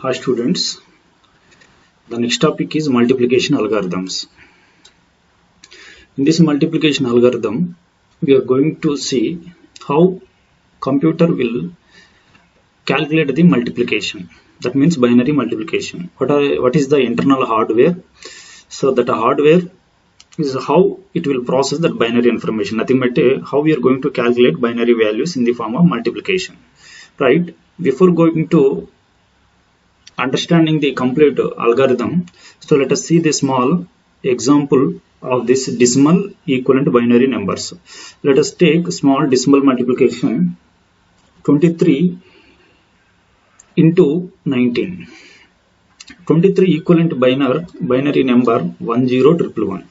Hi students, the next topic is multiplication algorithms. In this multiplication algorithm, we are going to see how computer will calculate the multiplication. That means binary multiplication. What is the internal hardware? So that hardware is how it will process that binary information. Nothing but how we are going to calculate binary values in the form of multiplication. Right? Before going to understanding the complete algorithm, so let us see the small example of this decimal equivalent binary numbers. Let us take small decimal multiplication 23 into 19. 23 equivalent binary number 10111.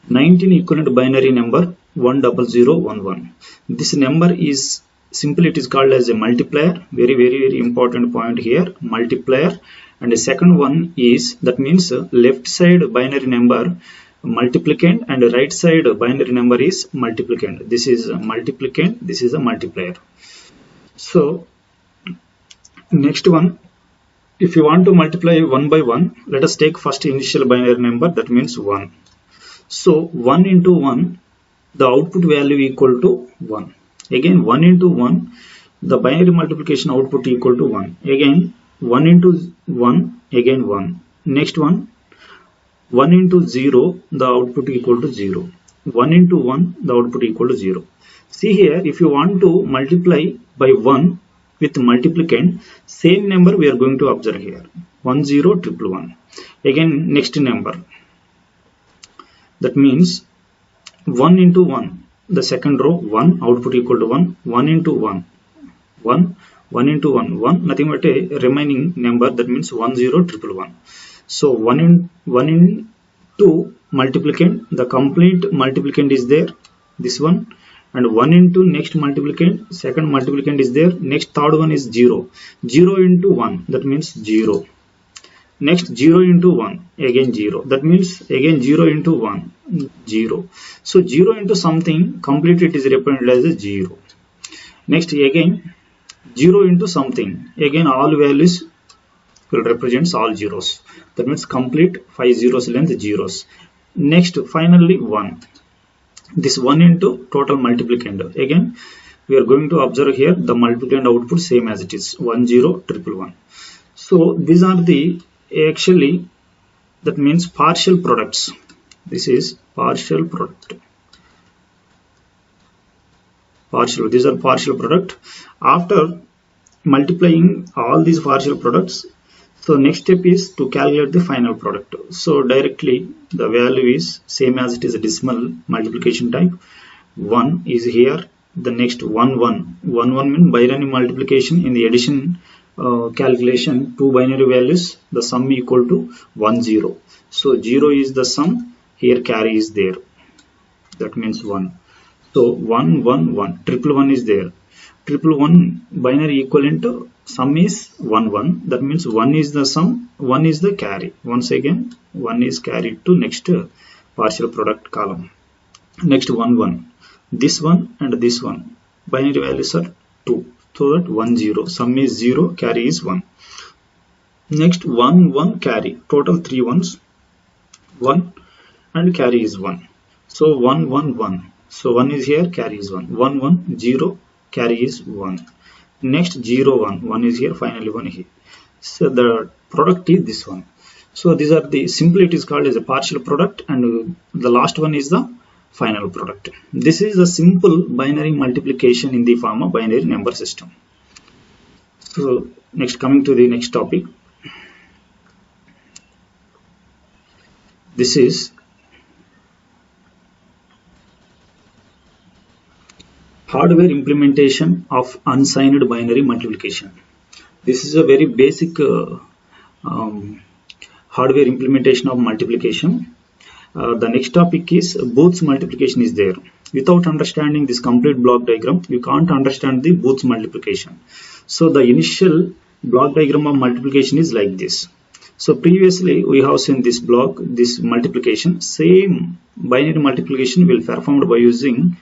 19 equivalent binary number 10011. This number is simply it is called as a multiplier. Very important point here, multiplier. And the second one is, that means left side binary number multiplicand and right side binary number is multiplicand. This is a multiplicand, this is a multiplier. So next one, if you want to multiply one by one, let us take first initial binary number, that means 1. So 1 into 1, the output value equal to 1. Again 1 into 1, the binary multiplication output equal to 1. Again 1 into 1, again 1. Next one, 1 into 0, the output equal to 0. 1 into 1, the output equal to 0. See here, if you want to multiply by 1 with multiplicand, same number we are going to observe here, 10111. Again next number, that means 1 into 1. The second row 1, output equal to 1, 1 into 1, 1, 1 into 1, 1, nothing but a remaining number, that means 10111. So 1 into multiplicand, the complete multiplicand is there, this one, and 1 into next multiplicand, second multiplicand is there, next third one is 0, 0 into 1, that means 0. Next 0 into 1, again 0, that means again 0 into 1, 0. So 0 into something, complete it is represented as a 0. Next again 0 into something, again all values will represent all zeros. That means complete 5 zeros length zeros. Next finally 1. This 1 into total multiplicand. Again we are going to observe here the multiplicand output same as it is, 10111. So these are the actually, that means partial products. This is partial product. These are partial product. After multiplying all these partial products, so next step is to calculate the final product. So directly the value is same as it is a decimal multiplication type. 1 is here. The next 1 means binary multiplication. In the addition calculation, two binary values, the sum equal to 10. So 0 is the sum, here carry is there, that means 1. So 111 is there. 111 binary equivalent sum is 1 that means 1 is the sum, 1 is the carry. Once again 1 is carried to next partial product column. Next 1 this one and this one, binary values are 2. So that 10, sum is 0, carry is 1. Next 1 carry, total 3 ones, 1 and carry is 1. So 1. So 1 is here, carry is 1. 1 0, carry is 1. Next 0 1 is here, finally 1 here. So the product is this one. So these are the, simply it is called as a partial product, and the last one is the final product. This is a simple binary multiplication in the form of binary number system. So next, coming to the next topic, this is hardware implementation of unsigned binary multiplication. This is a very basic hardware implementation of multiplication. The next topic is Booth's multiplication is there. Without understanding this complete block diagram, you can't understand the Booth's multiplication. So the initial block diagram of multiplication is like this. So previously we have seen this block, this multiplication, same binary multiplication will performed by using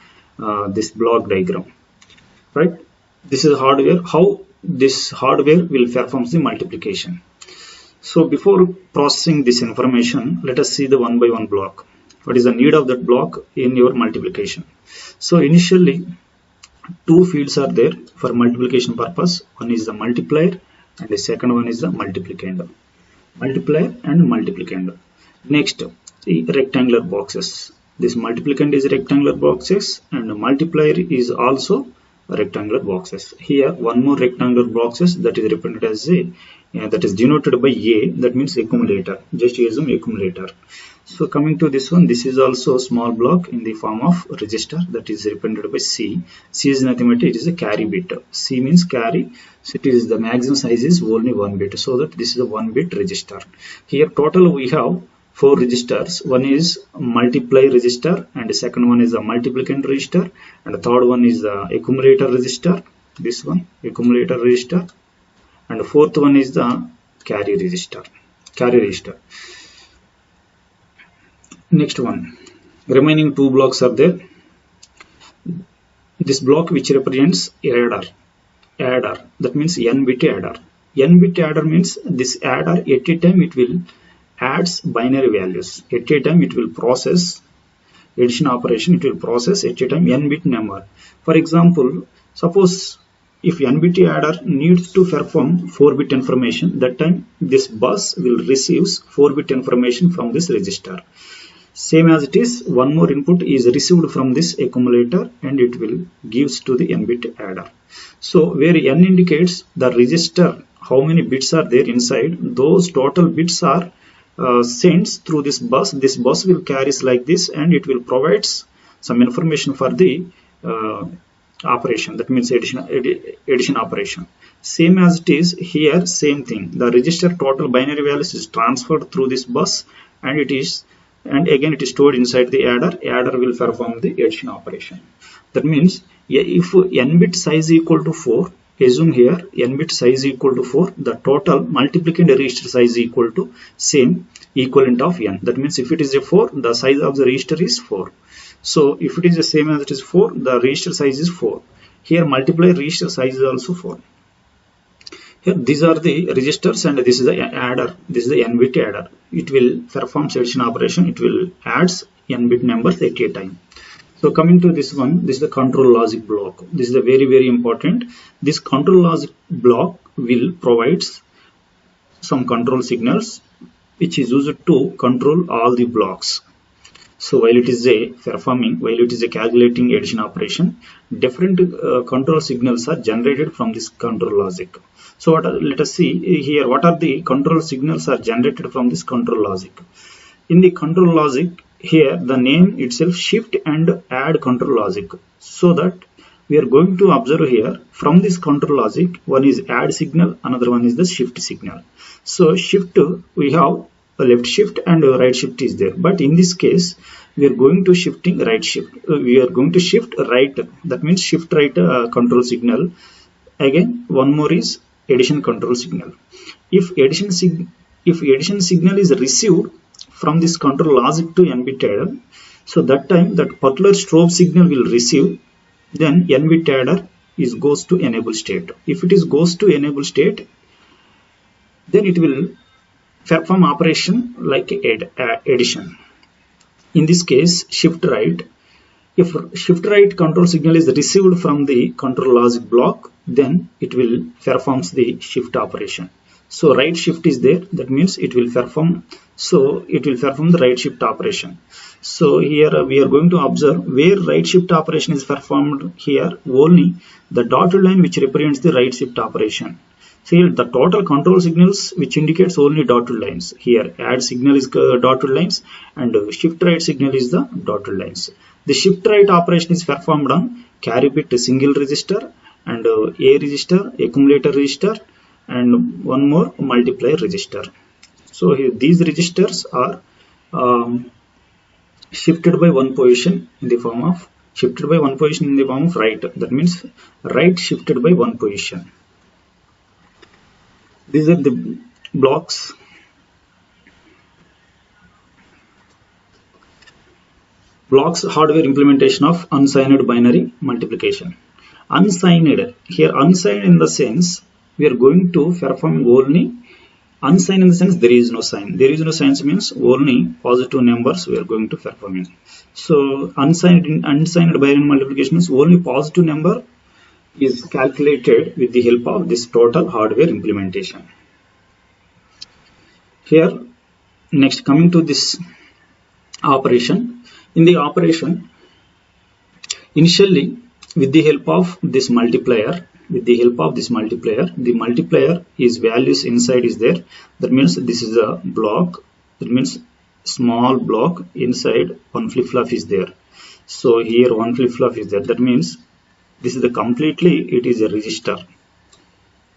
this block diagram, right? This is hardware, how this hardware will perform the multiplication. So before processing this information, let us see the one by one block. What is the need of that block in your multiplication? So initially, two fields are there for multiplication purpose. One is the multiplier and the second one is the multiplicand. Multiplier and multiplicand. Next, the rectangular boxes. This multiplicand is rectangular boxes and multiplier is also rectangular boxes. Here one more rectangular boxes that is represented as a that is denoted by A, that means accumulator. Just use them accumulator. So coming to this one, this is also a small block in the form of register that is represented by C. C is nothing but it is a carry bit. C means carry. So it is the maximum size is only 1 bit. So that this is a 1 bit register. Here total we have 4 registers. One is multiply register and the second one is the multiplicand register and the third one is the accumulator register. This one accumulator register and the fourth one is the carry register. Next one, remaining two blocks are there. This block which represents adder, that means n bit adder. N bit adder means this adder at a time it will adds binary values. At a time it will process addition operation, it will process at a time n bit number. For example, suppose if n bit adder needs to perform 4 bit information, that time this bus will receive 4 bit information from this register. Same as it is, one more input is received from this accumulator and it will gives to the n bit adder. So where n indicates the register, how many bits are there inside, those total bits are sent through this bus. This bus will carries like this and it will provides some information for the operation, that means addition operation. Same as it is here, same thing, the register total binary values is transferred through this bus and again it is stored inside the adder will perform the addition operation. That means if n bit size equal to 4, assume here n bit size equal to 4, the total multiplicand register size equal to same equivalent of n. That means if it is a 4, the size of the register is 4. So if it is the same as it is 4, the register size is 4. Here multiply register size is also 4. Here these are the registers and this is the adder. This is the n bit adder. It will perform addition operation. It will adds n bit numbers at a time. So coming to this one, this is the control logic block. This is the very important. This control logic block will provides some control signals which is used to control all the blocks. So while it is a calculating addition operation, different control signals are generated from this control logic. So let us see here what are the control signals are generated from this control logic. In the control logic, here the name itself shift and add control logic. So that we are going to observe here from this control logic, one is add signal, another one is the shift signal. So shift, we have a left shift and a right shift is there, but in this case we are going to shifting right shift. We are going to shift right, that means shift right control signal. Again one more is addition control signal. If addition signal is received from this control logic to n bit adder, so that time that particular strobe signal will receive, then n bit adder goes to enable state. If it goes to enable state, then it will perform operation like addition. In this case shift right, if shift right control signal is received from the control logic block, then it will performs the shift operation. So right shift is there, that means it will perform the right shift operation. So here we are going to observe where right shift operation is performed. Here only the dotted line which represents the right shift operation. So here the total control signals which indicates only dotted lines. Here add signal is dotted lines and shift right signal is the dotted lines. The shift right operation is performed on carry bit single register and A register, accumulator register and one more multiplier register. So here these registers are shifted by one position in the form of right. That means right shifted by one position. These are the blocks. Hardware implementation of unsigned binary multiplication. Unsigned, here unsigned in the sense we are going to perform only Unsigned in the sense there is no sign. There is no signs means only positive numbers we are going to perform. So unsigned binary multiplication means only positive number is calculated with the help of this total hardware implementation. Here, next coming to this operation. In the operation, initially with the help of this multiplier, the multiplier is values inside is there. That means this is a block. That means small block inside one flip-flop is there. So here one flip-flop is there. That means this is the completely it is a register.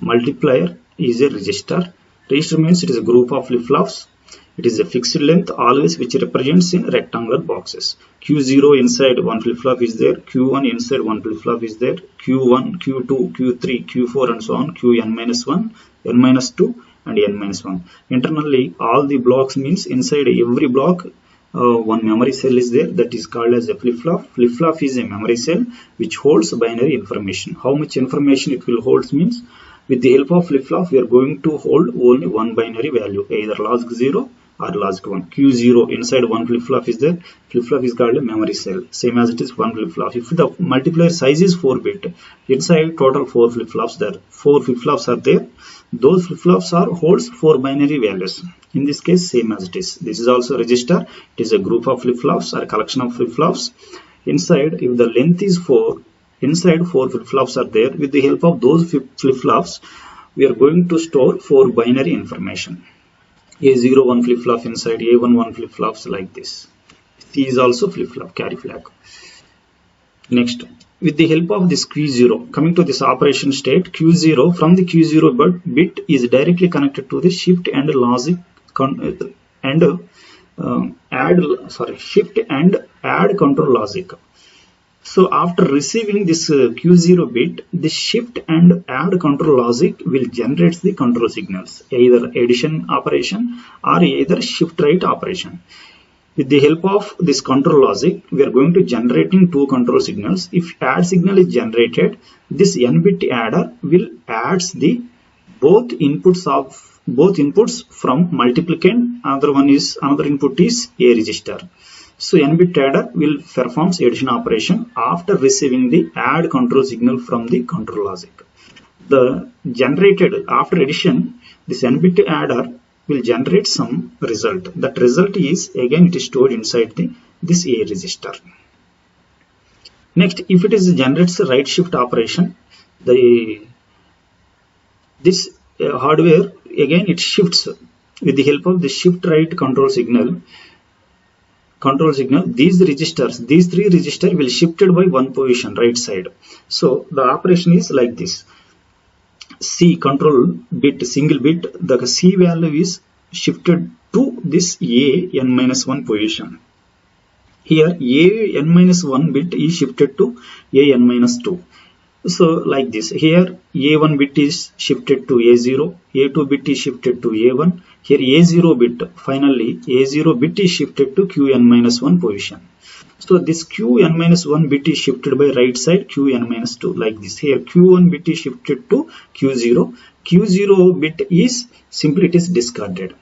Multiplier is a register. Register means it is a group of flip-flops. It is a fixed length always which represents in rectangular boxes. Q0 inside one flip-flop is there. Q1 inside one flip-flop is there. Q1, Q2, Q3, Q4 and so on. Qn-1, n-2 and n-1. Internally all the blocks means inside every block one memory cell is there, that is called as a flip-flop. Flip-flop is a memory cell which holds binary information. How much information it will hold means with the help of flip-flop we are going to hold only one binary value, either logic 0 or logic 1. Q0 inside one flip-flop is there. Flip-flop is called a memory cell, same as it is one flip-flop. If the multiplier size is 4-bit, inside total 4 flip-flops there. 4 flip-flops are there. Those flip-flops are holds 4 binary values. In this case, same as it is. This is also register. It is a group of flip-flops or a collection of flip-flops. Inside, if the length is 4, inside 4 flip-flops are there. With the help of those flip-flops, we are going to store 4 binary information. A0 one flip-flop inside, A1 one flip-flops like this. C is also flip-flop, carry flag. Next, with the help of this Q0, coming to this operation state, Q0 from the Q0 bit is directly connected to the shift and logic shift and add control logic. So after receiving this Q0 bit, the shift and add control logic will generate the control signals, either addition operation or either shift right operation. With the help of this control logic, we are going to generating 2 control signals. If add signal is generated, this n-bit adder will adds the both inputs from multiplicand. Another input is a register. So n-bit adder will perform addition operation after receiving the add control signal from the control logic. The generated after addition, this n-bit adder will generate some result. That result is again it is stored inside this A register. Next, if it is generates a right shift operation, this hardware again it shifts with the help of the shift right control signal. These 3 registers will shifted by one position right side. So the operation is like this. C control bit, single bit, the C value is shifted to this A n-1 position. Here A n-1 bit is shifted to A n-2. So like this, here A1 bit is shifted to A0, A2 bit is shifted to A1. Here A0 bit, finally A0 bit is shifted to Qn-1 position. So this Qn-1 bit is shifted by right side Qn-2 like this. Here Q1 bit is shifted to Q0. Q0 bit is simply it is discarded.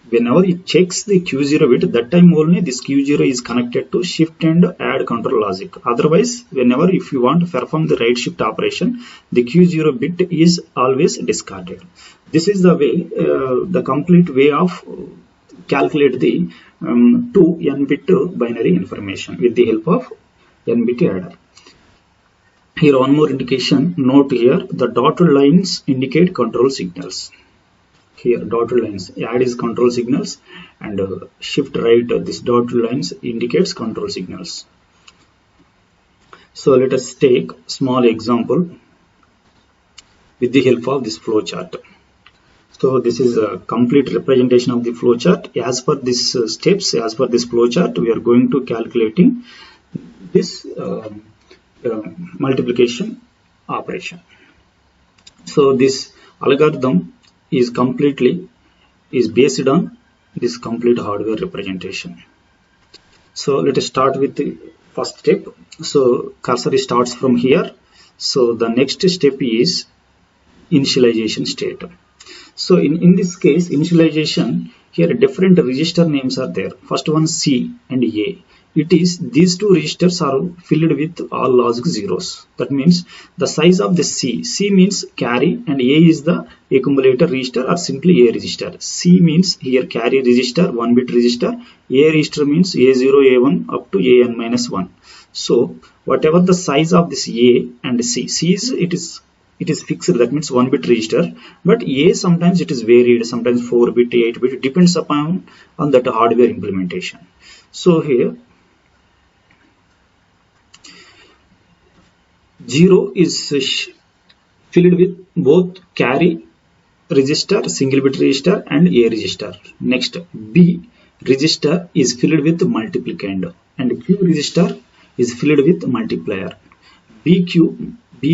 Whenever it checks the Q0 bit, that time only this Q0 is connected to shift and add control logic. Otherwise, whenever if you want to perform the right shift operation, the Q0 bit is always discarded. This is the way, the complete way of calculate the 2 n-bit binary information with the help of n-bit adder. Here one more indication, note here the dotted lines indicate control signals. Here dotted lines, add is control signals and shift right, this dotted lines indicates control signals. So let us take small example with the help of this flow chart. So this is a complete representation of the flow chart. As per this steps, as per this flow chart, we are going to calculating this multiplication operation. So this algorithm is based on this complete hardware representation. So let us start with the first step. So cursor starts from here. So the next step is initialization state. So in this case, initialization, here different register names are there. First one C and A. It is these two registers are filled with all logic zeros. That means the size of the C means carry, and A is the accumulator register or simply A register. C means here carry register, 1-bit register. A register means A0, A1 up to AN-1. So whatever the size of this A and C is it is fixed, that means 1-bit register, but A sometimes it is varied, sometimes 4-bit, 8-bit, it depends upon on that hardware implementation. So here 0 is filled with both carry register, single bit register and A register. Next, B register is filled with multiplicand, and Q register is filled with multiplier. B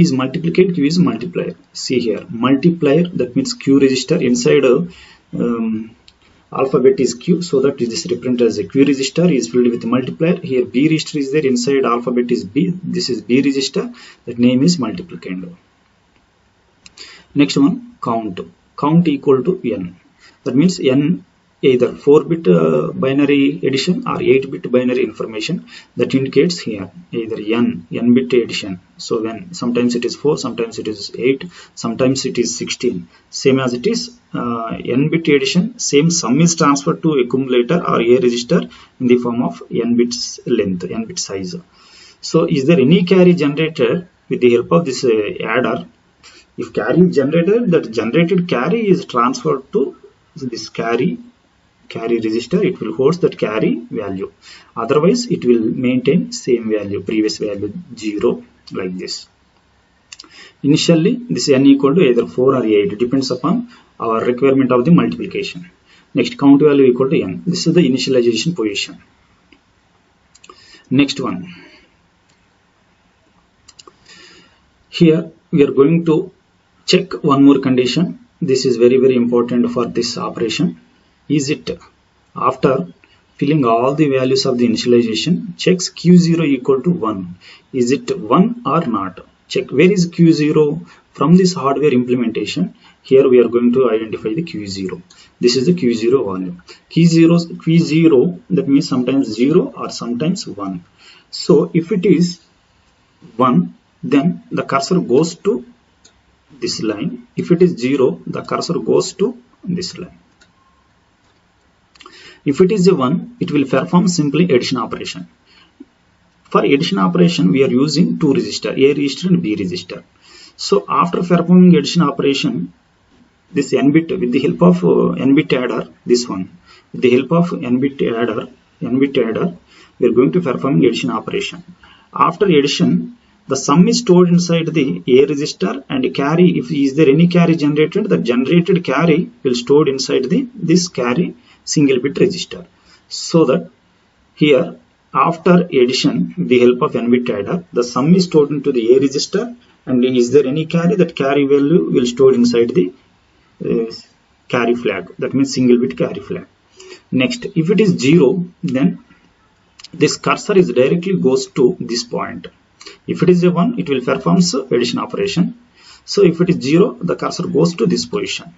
is multiplicand, Q is multiplier. See here, multiplier, that means Q register inside alphabet is Q, so that it is represented as a Q register is filled with multiplier. Here B register is there, inside alphabet is B, this is B register, that name is multiplicand. Next one, count equal to N, that means N either 4-bit binary addition or 8-bit binary information, that indicates here either n-bit addition. So when sometimes it is 4, sometimes it is 8, sometimes it is 16. Same as it is n-bit addition, same sum is transferred to accumulator or A register in the form of n bits length, n bit size. So is there any carry generated with the help of this adder? If carry is generated, that generated carry is transferred to this carry register, it will hold that carry value. Otherwise, it will maintain same value, previous value 0, like this. Initially, this n equal to either 4 or 8, depends upon our requirement of the multiplication. Next, count value equal to n. This is the initialization position. Next one. Here, we are going to check one more condition. This is very, very important for this operation. Is it after filling all the values of the initialization, checks Q0 equal to 1. Is it 1 or not? Check where is Q0 from this hardware implementation. Here we are going to identify the Q0. This is the Q0 value. Q0, that means sometimes 0 or sometimes 1. So if it is 1, then the cursor goes to this line. If it is 0, the cursor goes to this line. If it is a 1, it will perform simply addition operation. For addition operation, we are using two registers, A register and B register. So after performing addition operation, this n-bit with the help of n-bit adder, this one, with the help of n-bit adder, we are going to perform addition operation. After addition, the sum is stored inside the A register, and carry, if is there any carry generated, the generated carry will stored inside this carry single bit register. So that here after addition with the help of n-bit adder, the sum is stored into the A register, and is there any carry, that carry value will stored inside the carry flag, that means single bit carry flag. Next, if it is 0, then this cursor is directly goes to this point. If it is a 1, it will perform addition operation. So if it is 0, the cursor goes to this position.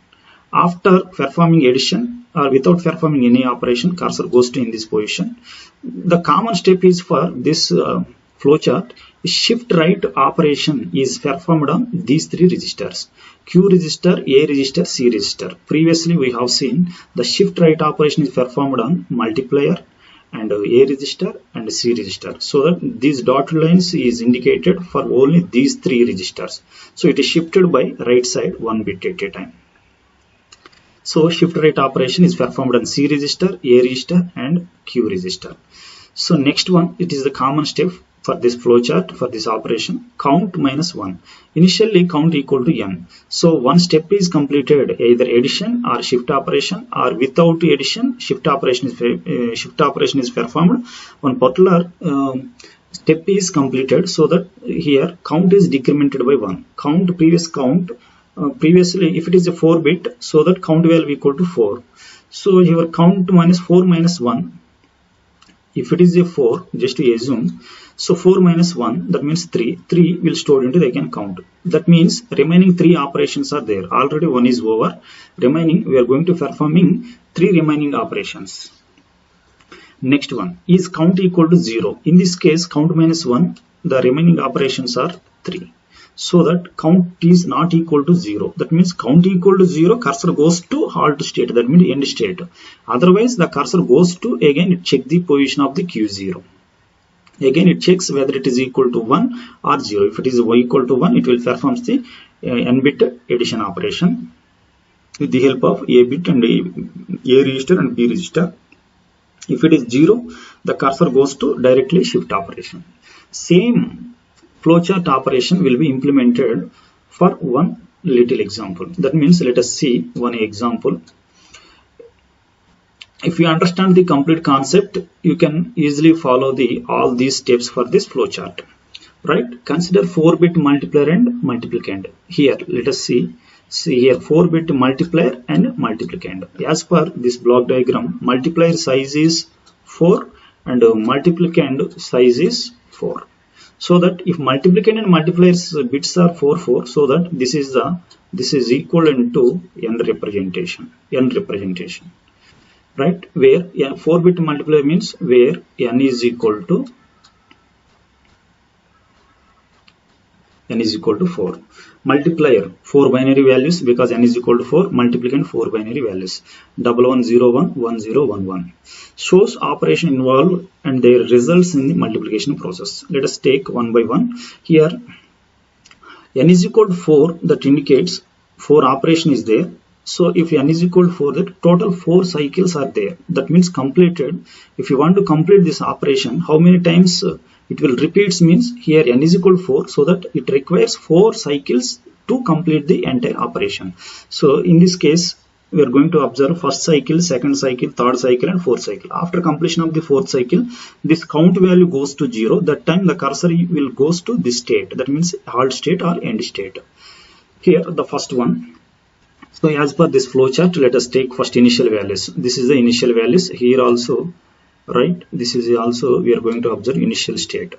After performing addition or without performing any operation, cursor goes to in this position. The common step is for this flowchart, shift right operation is performed on these three registers: Q register, A register, C register. Previously we have seen the shift right operation is performed on multiplier and A register and C register, so that these dotted lines is indicated for only these three registers. So it is shifted by right side 1 bit at a time. So shift right operation is performed on C register, A register and Q register. So next one, it is the common step for this flowchart for this operation, count minus 1. Initially count equal to n. So one step is completed, either addition or shift operation, or without addition shift operation is performed. One particular step is completed, so that here count is decremented by 1. Count previous count. Previously if it is a 4 bit, so that count value equal to 4. So your count minus 4 minus 1, If it is a 4, just to assume, so 4 minus 1, that means 3. 3 will store into the again count. That means remaining 3 operations are there. Already 1 is over. Remaining, we are going to performing 3 remaining operations. Next one, is count equal to 0? In this case, count minus 1, the remaining operations are 3. So that count is not equal to 0. That means count equal to 0, cursor goes to halt state, that means end state. Otherwise, the cursor goes to, again, it check the position of the Q0. Again, it checks whether it is equal to 1 or 0. If it is equal to 1, it will perform the n-bit addition operation with the help of A bit and A register and B register. If it is 0, the cursor goes to directly shift operation. Same flowchart operation will be implemented for one little example. That means let us see one example. If you understand the complete concept, you can easily follow all these steps for this flowchart. Right? Consider 4-bit multiplier and multiplicand. Here, let us see here 4-bit multiplier and multiplicand. As per this block diagram, multiplier size is 4 and multiplicand size is 4. So that if multiplicand and multiplier's bits are 4, 4, so that this is equivalent to n representation, right? Where 4-bit multiplier means where n is equal to 4. Multiplier 4 binary values, because n is equal to 4. Multiplicand 4 binary values, 1101, 1011. Shows operation involved and their results in the multiplication process. Let us take one by one. Here n is equal to 4, that indicates 4 operation is there. So if n is equal to 4, that total 4 cycles are there. That means completed. If you want to complete this operation, how many times it will repeats means here n is equal to 4, so that it requires 4 cycles to complete the entire operation. So in this case, we are going to observe first cycle, second cycle, third cycle and fourth cycle. After completion of the fourth cycle, this count value goes to 0. That time the cursor will goes to this state. That means halt state or end state. Here the first one. So as per this flowchart, let us take first initial values. This is the initial values. Here also, right, this is also we are going to observe initial state.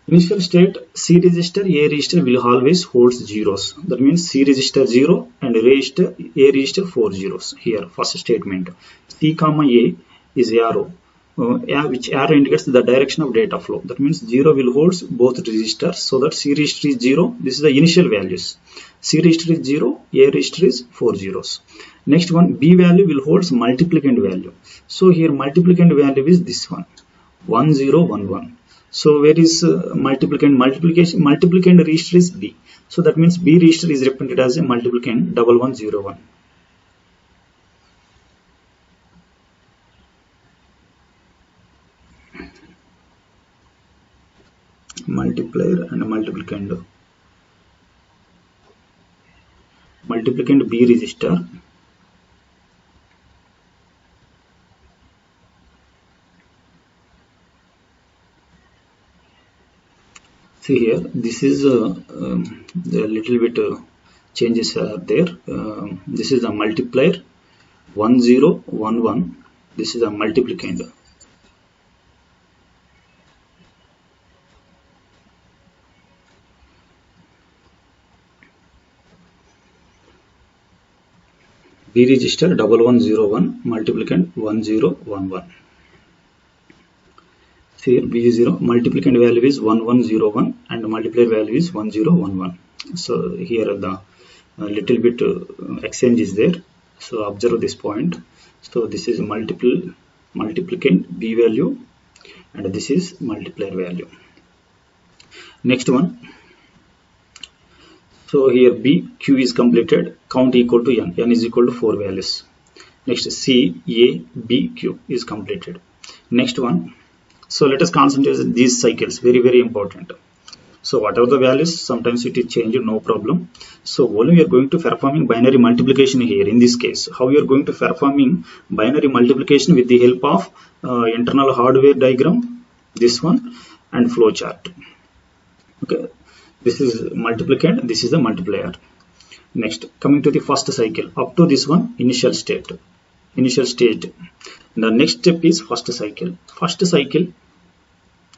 Initial state, C register, A register will always holds zeros. That means C register 0 and A register 4 zeros. Here first statement, C comma A is arrow, which arrow indicates the direction of data flow. That means 0 will holds both registers, so that C register is 0. This is the initial values. C register is 0, A register is 4 zeros. Next one, B value will holds multiplicand value. So here multiplicand value is this one, 1011. So where is multiplicand? Multiplicand register is B. So that means B register is represented as a multiplicand 1101. Multiplier and multiplicand. Multiplicand B register. See here, this is a little bit changes are there. This is a multiplier 1011. This is a multiplicand. B register 1101, multiplicand 1011. Here B0 multiplicand value is 1101 and multiplier value is 1011. So here the little bit exchange is there. So observe this point. So this is multiplicand B value and this is multiplier value. Next one. So here B Q is completed, count equal to n, n is equal to 4 values. Next C A B Q is completed. Next one. So let us concentrate on these cycles, very very important. So whatever the values, sometimes it is changed, no problem. So only we are going to performing binary multiplication here. In this case, how we are going to performing binary multiplication with the help of internal hardware diagram, this one, and flowchart. Okay, this is multiplicand, this is the multiplier. Next, coming to the first cycle, up to this one, initial state. initial state. The next step is first cycle. First cycle,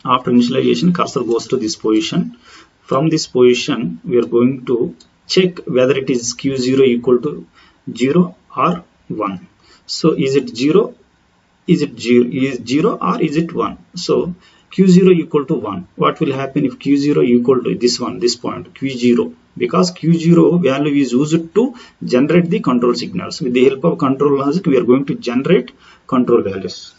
after initialization, cursor goes to this position. From this position, we are going to check whether it is Q0 equal to 0 or 1. So is it 0? Is it 0 or is it 1? So Q0 equal to 1. What will happen if Q0 equal to this one, this point, Q0? Because Q0 value is used to generate the control signals. With the help of control logic, we are going to generate control values,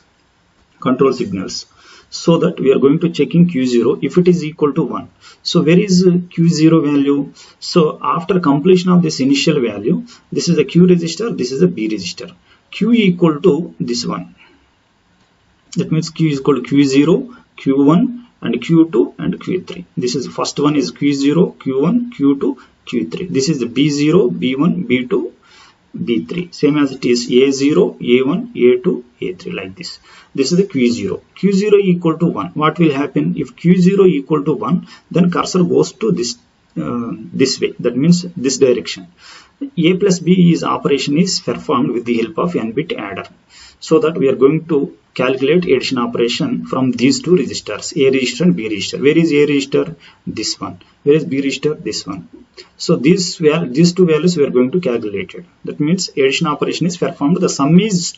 control signals. So that we are going to checking Q0 if it is equal to 1. So where is Q0 value? So after completion of this initial value, this is the Q register, this is the B register. Q equal to this one. That means Q is equal to Q0, Q1 and Q2 and Q3. This is the first one is Q0, Q1, Q2, Q3. This is the B0, B1, B2, B3. Same as it is A0, A1, A2, A3 like this. This is the Q0. Q0 equal to 1. What will happen if Q0 equal to 1? Then cursor goes to this way. That means this direction. A plus B is operation is performed with the help of n-bit adder. So that we are going to calculate addition operation from these two registers, A register and B register. Where is A register? This one. Where is B register? This one. So these two values we are going to calculate it. That means addition operation is performed. The sum is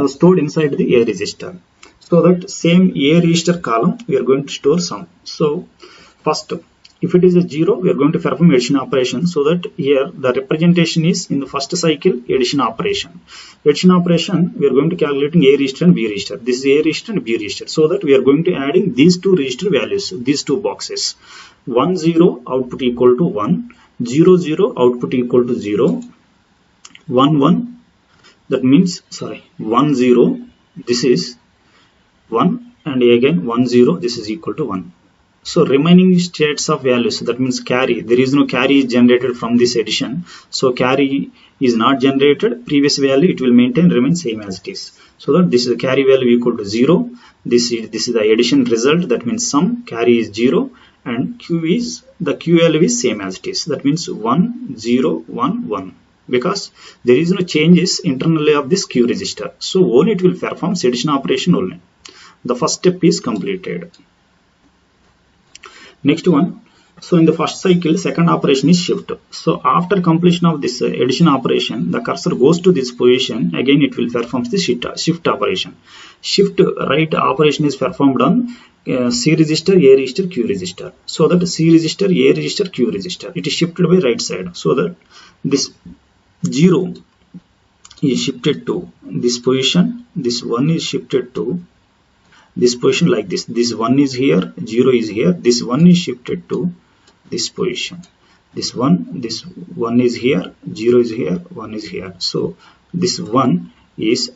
stored inside the A register. So that same A register column we are going to store sum. So first, if it is a 0, we are going to perform addition operation. So that here the representation is in the first cycle addition operation. Addition operation we are going to calculating A register and B register. This is A register and B register. So that we are going to adding these two register values, these two boxes. 1 0 output equal to 1, 0 0 output equal to 0, 1 1. That means 1 0. This is 1 and again 1 0. This is equal to 1. So remaining states of values, that means carry, there is no carry is generated from this addition. So carry is not generated. Previous value it will maintain, remain same as it is. So that this is the carry value equal to 0. This is the addition result. That means sum carry is 0 and Q is the Q value is same as it is. That means 1 0 1 1. Because there is no changes internally of this Q register. So only it will perform addition operation only. The first step is completed. Next one, so in the first cycle, second operation is shift. So after completion of this addition operation, the cursor goes to this position. Again, it will perform the shift operation. Shift right operation is performed on C register, A register, Q register. So that C register, A register, Q register. It is shifted by right side. So that this 0 is shifted to this position. This 1 is shifted to this position like this. This 1 is here, 0 is here. This 1 is shifted to this position. This one is here, 0 is here, 1 is here. So this 1 is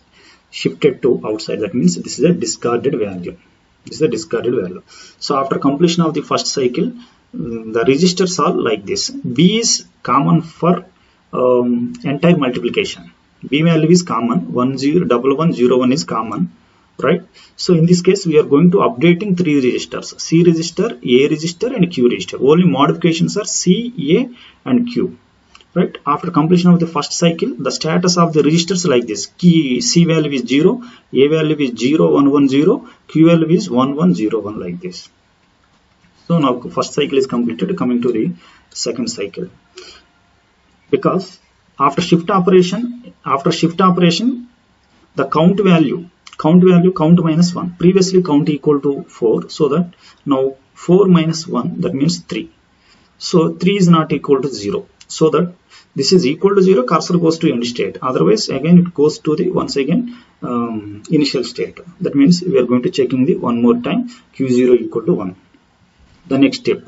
shifted to outside. That means this is a discarded value. This is a discarded value. So after completion of the first cycle, the registers are like this. B is common for entire multiplication. B value is common. 1 0 1 1 0 1 is common. Right. So in this case, we are going to updating three registers: C register, A register, and Q register. Only modifications are C, A, and Q. Right. After completion of the first cycle, the status of the registers like this: key C value is 0, A value is 0 1 1 0, Q value is 1 1 0 1 like this. So now first cycle is completed. Coming to the second cycle, because after shift operation, the count value minus 1. Previously count equal to 4. So that now 4 minus 1, that means 3. So 3 is not equal to 0. So that this is equal to 0, cursor goes to end state. Otherwise, again it goes to the once again initial state. That means we are going to checking the one more time Q0 equal to 1. The next step,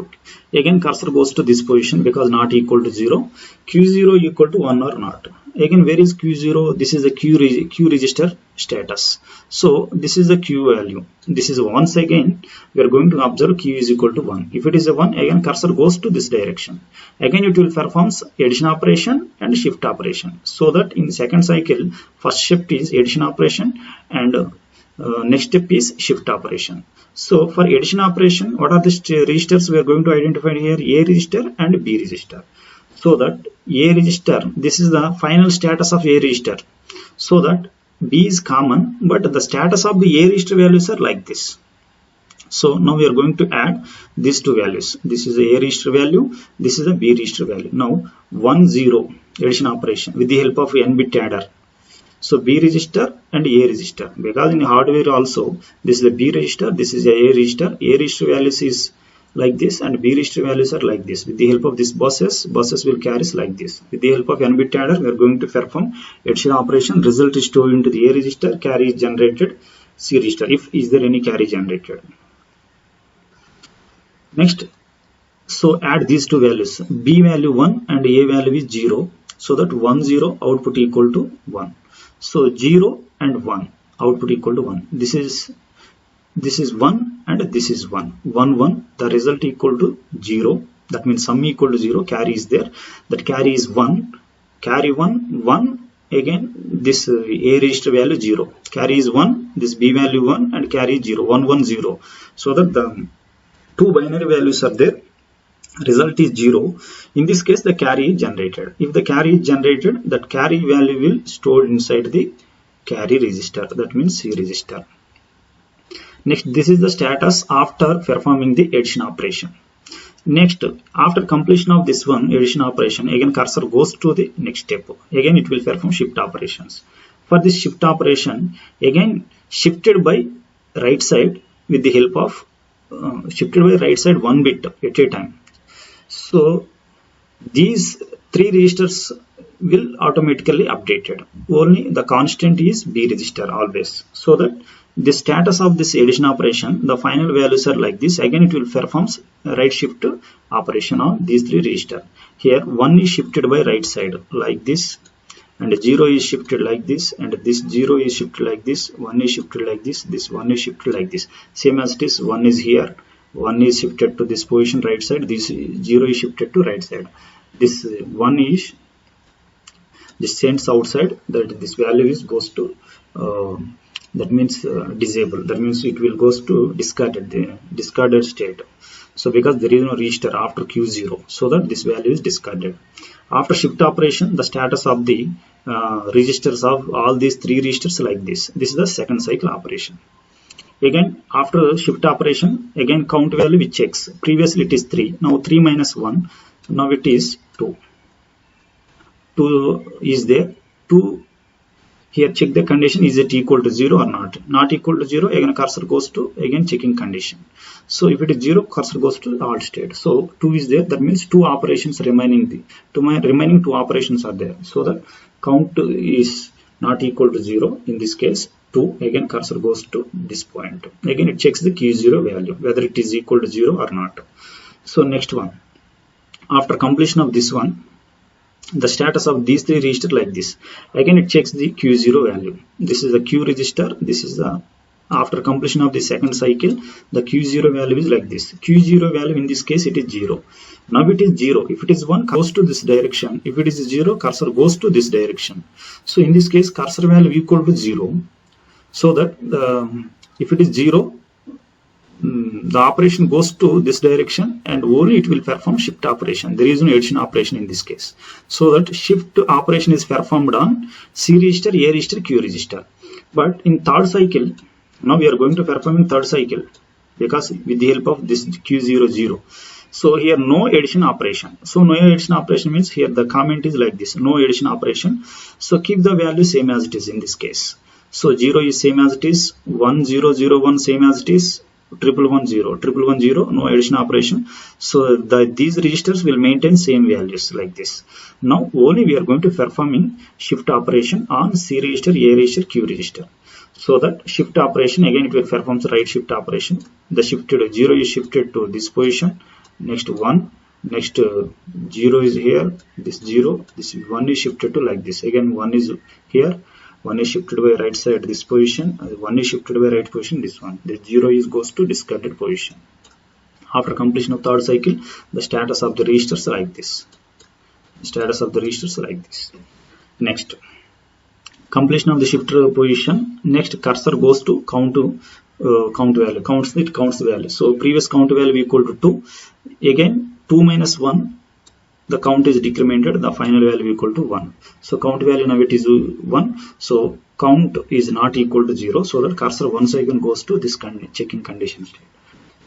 again cursor goes to this position because not equal to 0. Q0 equal to 1 or not. Again, where is Q0? This is the Q register status. So this is the Q value. This is once again we are going to observe Q is equal to 1. If it is a 1, again cursor goes to this direction. Again it will perform addition operation and shift operation. So that in the second cycle, first shift is addition operation and next step is shift operation. So for addition operation, what are the registers we are going to identify here? A register and B register. so that A register, this is the final status of A register, so that B is common, but the status of the A register values are like this. So now we are going to add these two values. This is the A register value, this is the B register value. Now 1 0 addition operation with the help of n bit adder. So B register and A register, because in hardware also this is the B register, this is the A register. A register values is like this and B register values are like this. With the help of this buses will carries like this. With the help of n bit adder, we are going to perform addition operation. Result is stored into the A register, carry is generated C register if is there any carry generated. Next, so add these two values, B value 1 and A value is 0, so that 1 0 output equal to 1. So 0 and 1 output equal to 1. This is 1 and this is 1. 1 1, the result equal to 0. That means sum equal to 0. Carry is there. That carry is 1. Carry 1 1. Again this A register value 0. Carry is 1. This B value 1 and carry is 0. 1 1 0. So that the two binary values are there. Result is 0. In this case the carry is generated. If the carry is generated, that carry value will stored inside the carry register, that means C register. Next, this is the status after performing the addition operation. Next, after completion of this one addition operation, again cursor goes to the next step. Again it will perform shift operations. For this shift operation, again shifted by right side with the help of shifted by right side 1 bit at a time. So these three registers will automatically updated. Only the constant is B register always. So that the status of this addition operation, the final values are like this. Again it will perform right shift operation on these three registers. Here 1 is shifted by right side like this, and 0 is shifted like this, and this 0 is shifted like this, 1 is shifted like this, this 1 is shifted like this. Same as it is, 1 is here, 1 is shifted to this position right side, this 0 is shifted to right side, this 1 is this sends outside, that this value is goes to that means disable, that means it will goes to discarded state. So because there is no register after Q0, so that this value is discarded. After shift operation, the status of the registers of all these three registers like this. This is the second cycle operation. Again after shift operation, again count value which checks. Previously it is 3, now 3 minus 1, now it is 2. 2 is there. 2 here, check the condition, is it equal to 0 or not. Not equal to 0, again cursor goes to again checking condition. So if it is 0, cursor goes to alt state. So 2 is there, that means 2 operations remaining. Remaining 2 operations are there. So the count is not equal to 0. In this case 2, again cursor goes to this point. Again it checks the Q0 value, whether it is equal to 0 or not. So next one, after completion of this one, the status of these three registers like this. Again it checks the Q0 value. This is the Q register, this is the after completion of the second cycle, the Q0 value is like this. Q0 value in this case it is 0. Now it is 0. If it is 1, goes to this direction. If it is 0, cursor goes to this direction. So in this case cursor value equal to 0. So that if it is 0, the operation goes to this direction and only it will perform shift operation. There is no addition operation in this case. So that shift operation is performed on C register, A register, Q register. But in third cycle, now we are going to perform in third cycle, because with the help of this Q00. So here no addition operation. So no addition operation means here the comment is like this, no addition operation. So keep the value same as it is in this case. So 0 is same as it is, 1 0 0 1 same as it is, 1 no addition operation. So these registers will maintain same values like this. Now only we are going to performing shift operation on C register, A register, Q register. So that shift operation, again it will perform the right shift operation. The shifted 0 is shifted to this position, next 1, next 0 is here, this 0, this 1 is shifted to like this, again 1 is here, 1 is shifted by right side this position, 1 is shifted by right position this one, the 0 is goes to discarded position. After completion of third cycle, the status of the registers like this. Status of the registers like this. Next, completion of the shifter position. Next cursor goes to count value, counts the value. So previous count value equal to 2. Again 2 minus 1 the count is decremented, the final value equal to 1. So count value now it is 1. So count is not equal to 0. So that cursor once again goes to this checking condition state.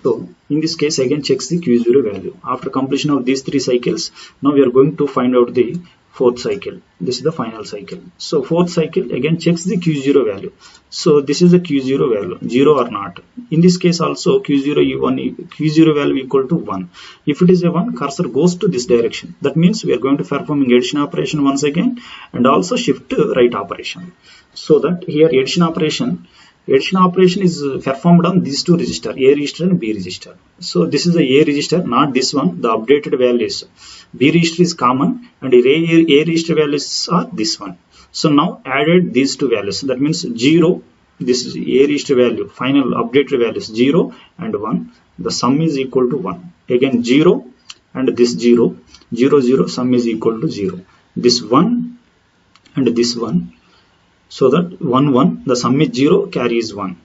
So in this case again checks the Q0 value. After completion of these 3 cycles, now we are going to find out the 4th cycle. This is the final cycle. So 4th cycle again checks the Q0 value. So this is the Q0 value, 0 or not. In this case also Q0 value equal to 1. If it is a 1, cursor goes to this direction. That means we are going to performing addition operation once again and also shift to right operation. So that here addition operation is performed on these 2 registers, A register and B register. So this is the A register, not this one. The updated values, B register is common and A register values are this one. So now added these 2 values. That means 0, this is A register value, final updated values 0 and 1. The sum is equal to 1. Again 0 and this 0, 0, 0, sum is equal to 0. This 1 and this 1. So that 1, 1, the sum is 0, carry is 1.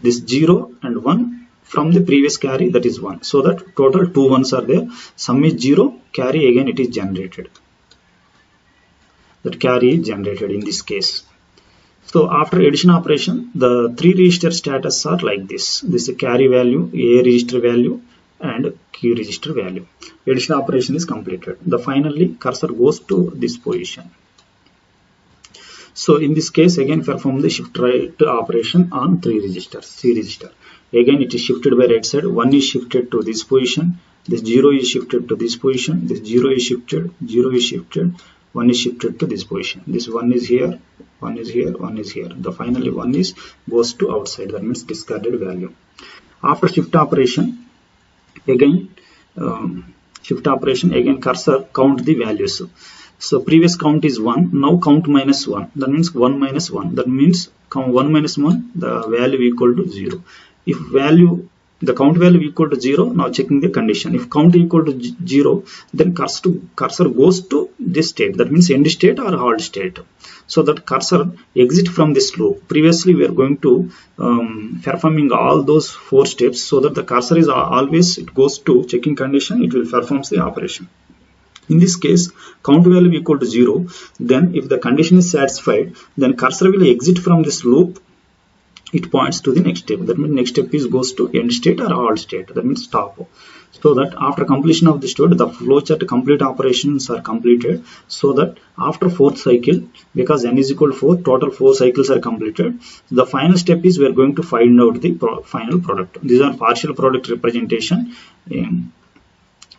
This 0 and 1 from the previous carry, that is 1. So that total 2 ones are there. Sum is 0, carry again it is generated. That carry is generated in this case. So after addition operation, the 3 register status are like this. This is the carry value, A register value and Q register value. Addition operation is completed. The finally cursor goes to this position. So in this case again perform the shift right operation on 3 registers, C register. Again it is shifted by right side. 1 is shifted to this position. This 0 is shifted to this position. This 0 is shifted. 0 is shifted. 1 is shifted to this position. This 1 is here. 1 is here. 1 is here. The finally 1 is goes to outside. That means discarded value. After shift operation, again cursor count the values. So previous count is 1, now count minus 1, that means 1 minus 1, that means count 1 minus 1, the value equal to 0. If the count value equal to 0, now checking the condition. If count equal to 0, then cursor goes to this state, that means end state or halt state. So that cursor exit from this loop. Previously we are going to performing all those 4 steps, so that the cursor is always, it goes to checking condition, it will perform the operation. In this case, count value equal to 0, then if the condition is satisfied, then cursor will exit from this loop, it points to the next step. That means next step is goes to end state or halt state, that means stop. So that after completion of the step, the flowchart complete operations are completed, so that after 4th cycle, because n is equal to 4, total 4 cycles are completed. The final step is we are going to find out the final product. These are partial product representation.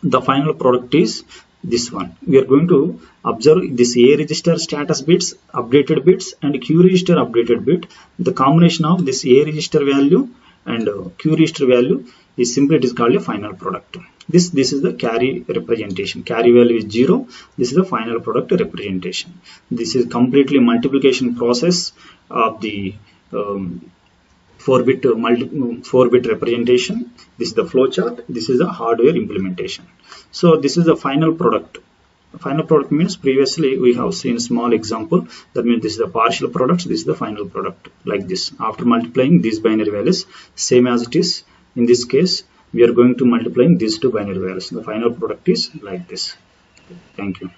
The final product is this one. We are going to observe this A register status bits, updated bits, and Q register updated bit. The combination of this A register value and Q register value is simply, it is called a final product. This is the carry representation. Carry value is 0. This is the final product representation. This is completely multiplication process of the 4-bit representation. This is the flowchart. This is the hardware implementation. So this is the final product. Final product means previously we have seen small example. That means this is the partial products. This is the final product, like this. After multiplying these binary values, same as it is. In this case, we are going to multiplying these 2 binary values. The final product is like this. Thank you.